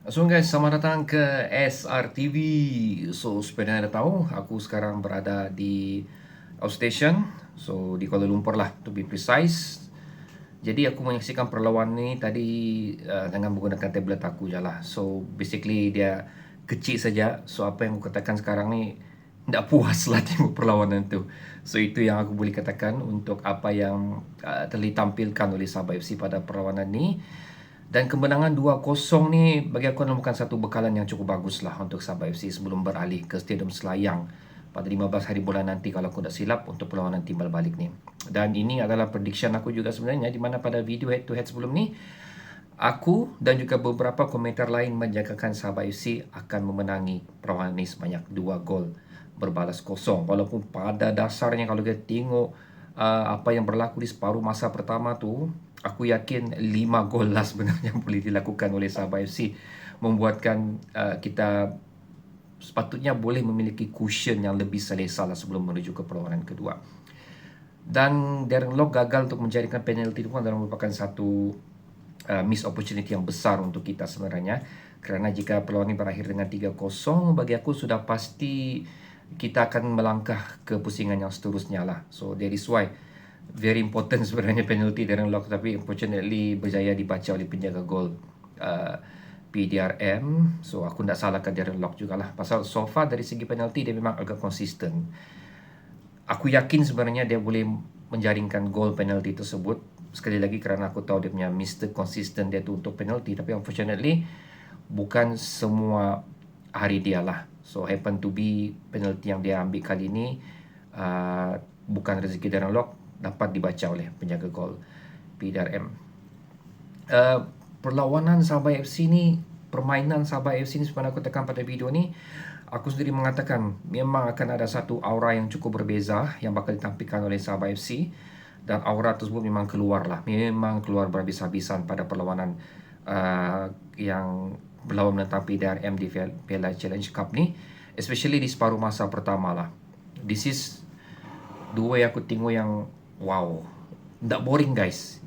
So guys, selamat datang ke SRTV. So sebenarnya anda tahu, aku sekarang berada di outstation. So di Kuala Lumpur lah, to be precise. Jadi aku menyaksikan perlawanan ni tadi dengan menggunakan tablet aku je lah. So basically dia kecil saja. So apa yang aku katakan sekarang ni, tidak puas lah tengok perlawanan tu. So itu yang aku boleh katakan untuk apa yang telah ditampilkan oleh Sabah FC pada perlawanan ni. Dan kemenangan 2-0 ni bagi aku merupakan satu bekalan yang cukup bagus lah untuk Sabah FC sebelum beralih ke Stadium Selayang pada 15 hari bulan nanti kalau aku tak silap untuk perlawanan timbal balik ni. Dan ini adalah prediction aku juga sebenarnya, di mana pada video head to head sebelum ni aku dan juga beberapa komentar lain menjangkakan Sabah FC akan memenangi perlawanan ini sebanyak 2 gol berbalas kosong. Walaupun pada dasarnya kalau kita tengok apa yang berlaku di separuh masa pertama tu, aku yakin 5 gol lah sebenarnya boleh dilakukan oleh Sabah FC, membuatkan kita sepatutnya boleh memiliki cushion yang lebih selesa lah sebelum menuju ke perlawanan kedua. Dan Darren Lock gagal untuk menjadikan penalti itu pun adalah merupakan satu miss opportunity yang besar untuk kita sebenarnya. Kerana jika perlawanan ini berakhir dengan 3-0, bagi aku sudah pasti kita akan melangkah ke pusingan yang seterusnya lah. So that is why very important sebenarnya penalty Darren Lock, tapi unfortunately berjaya dibaca oleh penjaga gol PDRM. So aku tak salahkan Darren Lock jugalah. Pasal so far dari segi penalty dia memang agak konsisten. Aku yakin sebenarnya dia boleh menjaringkan gol penalty tersebut. Sekali lagi kerana aku tahu dia punya Mr. Consistent dia tu untuk penalty. Tapi unfortunately bukan semua hari dia lah. So happen to be penalty yang dia ambil kali ni bukan rezeki Darren Lock, dapat dibaca oleh penjaga gol PDRM. Perlawanan Sabah FC ni, permainan Sabah FC ni sebenarnya aku tekan pada video ni, aku sendiri mengatakan memang akan ada satu aura yang cukup berbeza yang bakal ditampilkan oleh Sabah FC. Dan aura tersebut memang keluar lah, memang keluar berhabis-habisan pada perlawanan yang berlawan menentang PDRM di Piala Challenge Cup ni, especially di separuh masa pertama lah. This is dua yang aku tengok yang wow, tak boring guys.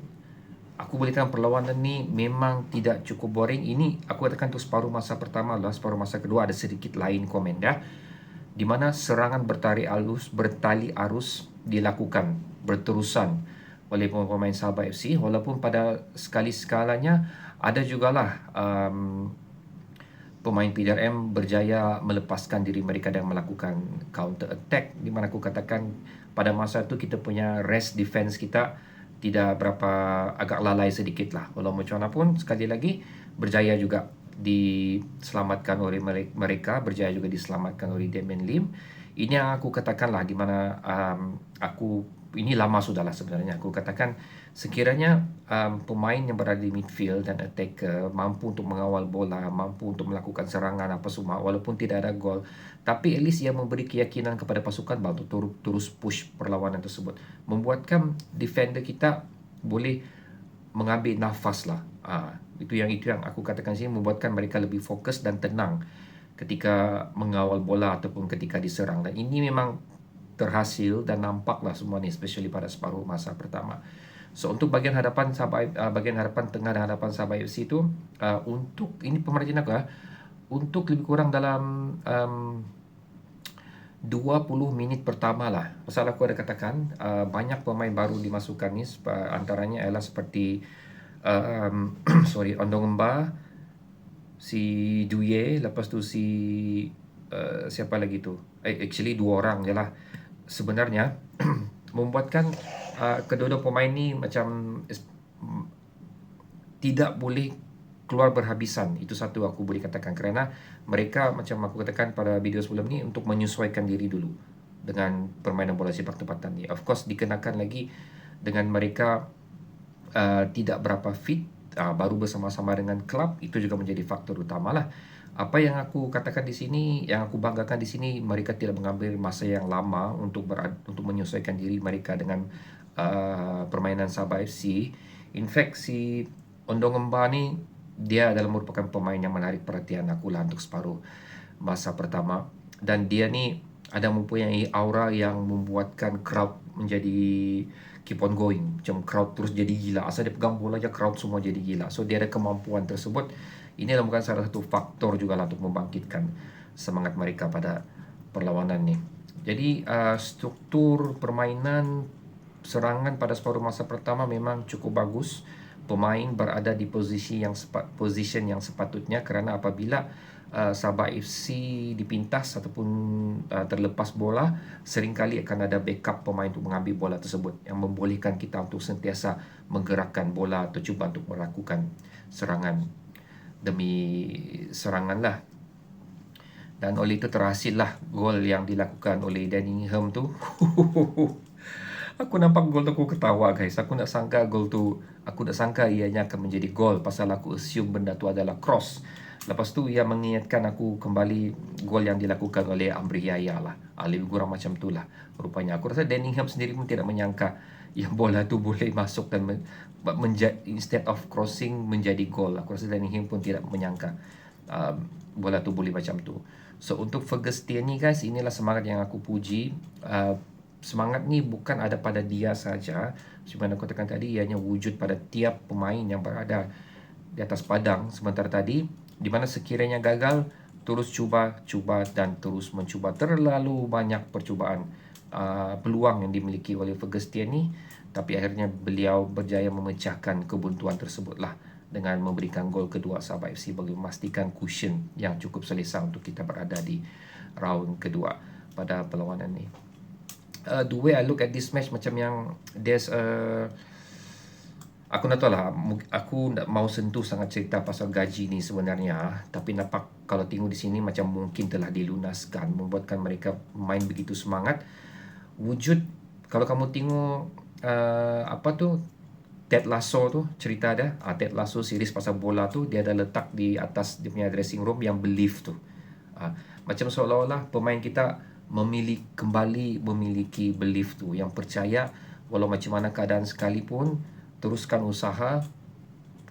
Aku boleh katakan perlawanan ni memang tidak cukup boring. Ini aku katakan tu separuh masa pertama lah. Separuh masa kedua ada sedikit lain komen dah, di mana serangan bertali arus dilakukan berterusan oleh pemain Sabah FC. Walaupun pada sekali-skalanya ada jugalah pemain PDRM berjaya melepaskan diri mereka dan melakukan counter attack, di mana aku katakan pada masa tu kita punya rest defense kita tidak berapa, agak lalai sedikit lah. Walau macam mana pun, sekali lagi berjaya juga diselamatkan oleh mereka, berjaya juga diselamatkan oleh Damien Lim. Ini yang aku katakan lah, di mana ini lama sudah lah sebenarnya aku katakan, sekiranya pemain yang berada di midfield dan attacker mampu untuk mengawal bola, mampu untuk melakukan serangan apa semua, walaupun tidak ada gol, tapi at least ia memberi keyakinan kepada pasukan untuk terus push perlawanan tersebut, membuatkan defender kita boleh mengambil nafas lah. Itu yang aku katakan sini, membuatkan mereka lebih fokus dan tenang ketika mengawal bola ataupun ketika diserang. Dan ini memang terhasil dan nampaklah semua ni, especially pada separuh masa pertama. So untuk bagian hadapan bagian hadapan tengah dan hadapan Sabah FC tu, untuk ini pemerhatian aku untuk lebih kurang dalam 20 minit pertama lah. Pasal aku ada katakan banyak pemain baru dimasukkan ni, antaranya ialah seperti sorry, Ondong Emba, si Duye, lepas tu si siapa lagi tu? Actually dua orang je lah sebenarnya. Membuatkan kedua-dua pemain ni macam tidak boleh keluar berhabisan. Itu satu aku boleh katakan, kerana mereka macam aku katakan pada video sebelum ni, untuk menyesuaikan diri dulu dengan permainan bola sepak tempatan ni. Of course dikenakan lagi dengan mereka tidak berapa fit, baru bersama-sama dengan klub, itu juga menjadi faktor utama lah. Apa yang aku katakan di sini, yang aku banggakan di sini, mereka tidak mengambil masa yang lama untuk menyesuaikan diri mereka dengan permainan Sabah FC. In fact, si Ondong Emba ni, dia adalah merupakan pemain yang menarik perhatian aku lah untuk separuh masa pertama. Dan dia ni ada mempunyai aura yang membuatkan crowd menjadi keep on going. Macam crowd terus jadi gila. Asal dia pegang bola je, crowd semua jadi gila. So dia ada kemampuan tersebut ini merupakan salah satu faktor juga lah untuk membangkitkan semangat mereka pada perlawanan ni. Jadi struktur permainan serangan pada separuh masa pertama memang cukup bagus. Pemain berada di position yang sepatutnya, kerana apabila Sabah FC dipintas ataupun terlepas bola, seringkali akan ada backup pemain untuk mengambil bola tersebut yang membolehkan kita untuk sentiasa menggerakkan bola atau cuba untuk melakukan serangan demi serangan lah. Dan oleh itu terhasillah gol yang dilakukan oleh Danny Ingham tu. Aku nampak gol tu, aku ketawa guys. Aku nak sangka gol tu, aku nak sangka ianya akan menjadi gol pasal aku assume benda tu adalah cross. Lepas tu ia mengingatkan aku kembali gol yang dilakukan oleh Amri Yahya lah. Lebih kurang macam tu lah rupanya. Aku rasa Danny Ingham sendiri pun tidak menyangka yang bola tu boleh masuk dan instead of crossing menjadi gol. Aku rasa Danny Ingham pun tidak menyangka bola tu boleh macam tu. So untuk Fergus Tierney guys, inilah semangat yang aku puji. Semangat ni bukan ada pada dia saja. Seperti aku katakan tadi, ianya wujud pada tiap pemain yang berada di atas padang sebentar tadi, di mana sekiranya gagal, terus cuba dan terus mencuba. Terlalu banyak percubaan, peluang yang dimiliki oleh Fergus Tierney, tapi akhirnya beliau berjaya memecahkan kebuntuan tersebutlah dengan memberikan gol kedua Sabah FC bagi memastikan cushion yang cukup selesa untuk kita berada di round kedua pada perlawanan ni. The way I look at this match, macam yang there's aku nak tahu lah, aku tak mau sentuh sangat cerita pasal gaji ni sebenarnya, tapi nampak kalau tengok di sini macam mungkin telah dilunaskan, membuatkan mereka main begitu semangat. Wujud, kalau kamu tengok apa tu, Ted Lasso tu, cerita dia, Ted Lasso series pasal bola tu, dia ada letak di atas dia punya dressing room yang belief tu. Macam seolah-olah pemain kita kembali memiliki belief tu, yang percaya walau macam mana keadaan sekalipun, teruskan usaha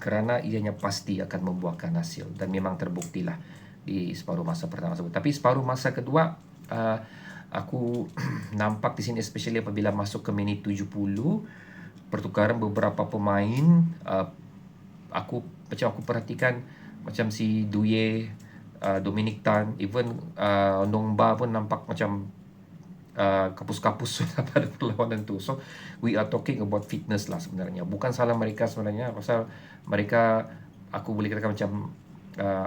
kerana ianya pasti akan membuahkan hasil. Dan memang terbuktilah di separuh masa pertama tersebut. Tapi separuh masa kedua, aku nampak di sini, especially apabila masuk ke minit 70, pertukaran beberapa pemain, aku perhatikan macam si Douye, Dominic Tan, even Nongba pun nampak macam kapus-kapus pada perlawanan tu. So we are talking about fitness lah sebenarnya. Bukan salah mereka sebenarnya, pasal mereka, aku boleh katakan macam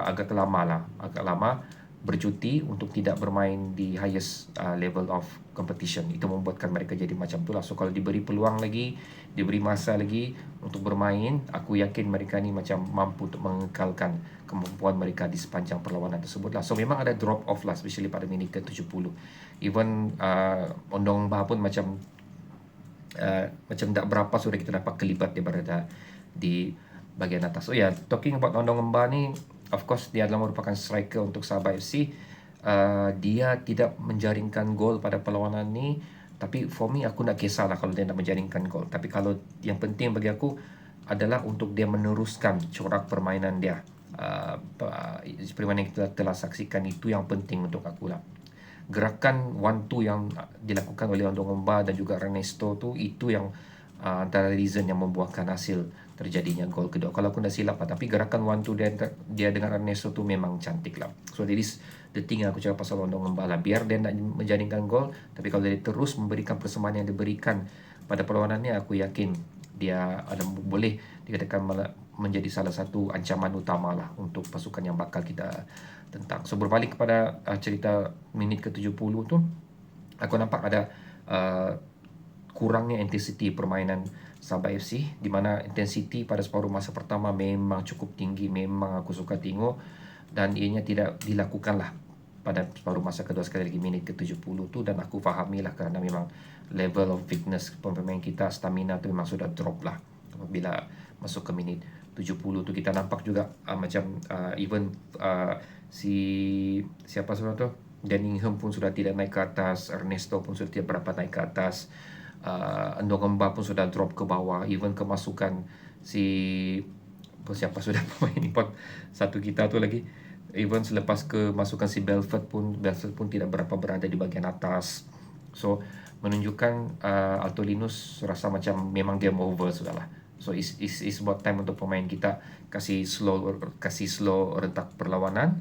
agak lama bercuti untuk tidak bermain di highest level of competition. Itu membuatkan mereka jadi macam tu lah. So kalau diberi peluang lagi, diberi masa lagi untuk bermain, aku yakin mereka ni macam mampu untuk mengekalkan kemampuan mereka di sepanjang perlawanan tersebut lah. So memang ada drop off lah, especially pada minit ke-70. Even Ondong Bah pun macam tak berapa sudah kita dapat kelibat dia berada di bahagian atas. So yeah, talking about Ondong Bah ni, of course dia adalah merupakan striker untuk Sabah FC. Dia tidak menjaringkan gol pada perlawanan ni, tapi for me, aku nak kisahlah kalau dia nak menjaringkan gol. Tapi kalau yang penting bagi aku adalah untuk dia meneruskan corak permainan dia. Seperti mana yang kita telah saksikan, itu yang penting untuk aku lah. Gerakan 1-2 yang dilakukan oleh Ondong Bah dan juga Ernesto tu, itu yang antara reason yang membuahkan hasil terjadinya gol kedua. Kalau aku tak silap lah, tapi gerakan 1-2 dia dengan Ernesto tu memang cantik lah. So that is the thing yang aku cakap pasal Ondong Bah lah. Biar dia nak menjaringkan gol, tapi kalau dia terus memberikan persembahan yang diberikan pada perlawanan ni, aku yakin dia boleh dikatakan menjadi salah satu ancaman utama lah untuk pasukan yang bakal kita tentang. So berbalik kepada cerita minit ke-70 tu, aku nampak ada kurangnya intensity permainan Sabah FC, di mana intensity pada separuh masa pertama memang cukup tinggi, memang aku suka tengok, dan ianya tidak dilakukan lah pada separuh masa kedua, sekali lagi minit ke-70 tu. Dan aku fahamilah kerana memang level of fitness pemain kita, stamina tu memang sudah drop lah apabila masuk ke minit 70 tu. Kita nampak juga macam even siapa sebenarnya tu, Danny Ingham pun sudah tidak naik ke atas, Ernesto pun sudah tidak berapa naik ke atas, Ondong Bah pun sudah drop ke bawah. Even kemasukan siapa sudah pemain import satu kita tu lagi, even selepas kemasukan si Belfort pun tidak berapa berada di bahagian atas. So menunjukkan Alto Linus rasa macam memang game over sudahlah. So is about time untuk pemain kita kasih slow rentak perlawanan.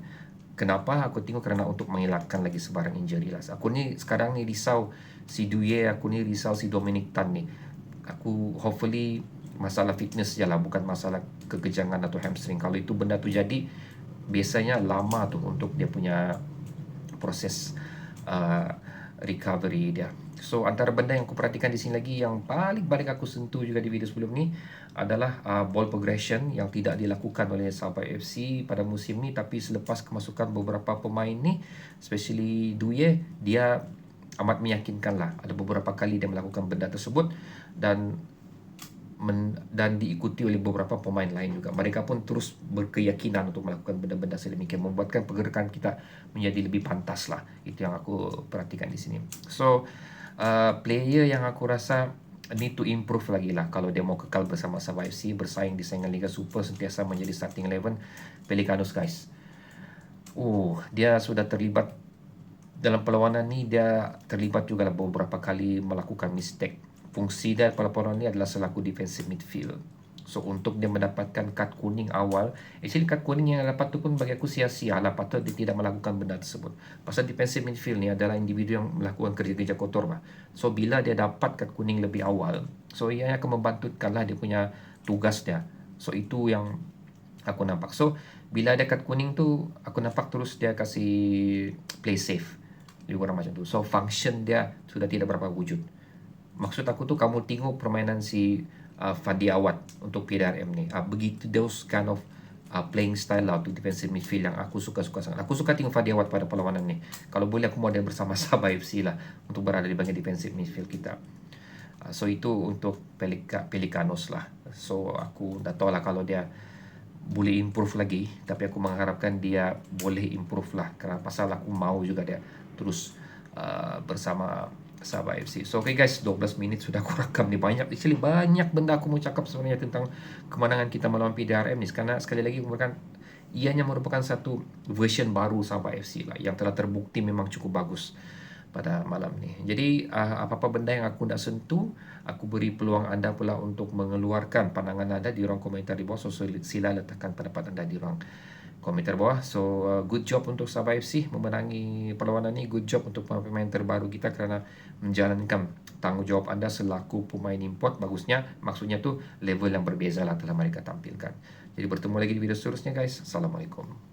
Kenapa? Aku tengok kerana untuk mengelakkan lagi sebarang injury lah. Aku ni sekarang ni risau si Duye, aku ni risau si Dominic Tan ni. Aku hopefully masalah fitness je lah, bukan masalah kekejangan atau hamstring. Kalau itu benda tu jadi, biasanya lama tu untuk dia punya proses uh, recovery dia. So antara benda yang aku perhatikan di sini lagi yang paling aku sentuh juga di video sebelum ni adalah ball progression yang tidak dilakukan oleh Sabah FC pada musim ni, tapi selepas kemasukan beberapa pemain ni, especially Duye, dia amat meyakinkan lah. Ada beberapa kali dia melakukan benda tersebut dan diikuti oleh beberapa pemain lain juga. Mereka pun terus berkeyakinan untuk melakukan benda-benda sedemikian, membuatkan pergerakan kita menjadi lebih pantas lah. Itu yang aku perhatikan di sini. So player yang aku rasa need to improve lagi lah kalau dia mau kekal bersama Sabah FC, bersaing di saingan Liga Super, sentiasa menjadi starting 11 Pelicanos guys. Dia sudah terlibat dalam perlawanan ni, dia terlibat juga lah beberapa kali melakukan mistake. Fungsi dia pada perlawanan ni adalah selaku defensive midfield. So untuk dia mendapatkan kad kuning awal, actually kad kuning yang dapat tu pun bagi aku sia-sia lah, patut dia tidak melakukan benda tersebut. Pasal defensive midfield ni adalah individu yang melakukan kerja-kerja kotor lah. So bila dia dapat kad kuning lebih awal, so ia akan membantukan lah dia punya tugas dia. So itu yang aku nampak. So bila ada kad kuning tu, aku nampak terus dia kasih play safe, lebih kurang macam tu. So function dia sudah tidak berapa wujud. Maksud aku tu, kamu tengok permainan si Fandi Awad untuk PDRM ni, begitu those kind of playing style lah untuk defensive midfield yang aku suka sangat. Aku suka tengok Fandi Awad pada perlawanan ni. Kalau boleh aku mau dia bersama Sabah FC lah untuk berada di bahagian defensive midfield kita. So itu untuk Pelicanos lah. So aku dah tahu lah kalau dia boleh improve lagi, tapi aku mengharapkan dia boleh improve lah, kerana pasal aku mau juga dia terus bersama Sabah FC. So okay guys, 12 minit sudah aku rakam ni. Banyak benda aku mau cakap sebenarnya tentang kemenangan kita melawan PDRM ni, karena sekali lagi ianya merupakan satu version baru Sabah FC lah, yang telah terbukti memang cukup bagus pada malam ni. Jadi apa-apa benda yang aku nak sentuh, aku beri peluang anda pula untuk mengeluarkan pandangan anda di ruang komentar di bawah. So sila letakkan pendapat anda di ruang komentar bawah. So good job untuk Sabah FC memenangi perlawanan ni. Good job untuk pemain terbaru kita kerana menjalankan tanggungjawab anda selaku pemain import. Bagusnya, maksudnya tu level yang berbeza lah telah mereka tampilkan. Jadi bertemu lagi di video seterusnya guys. Assalamualaikum.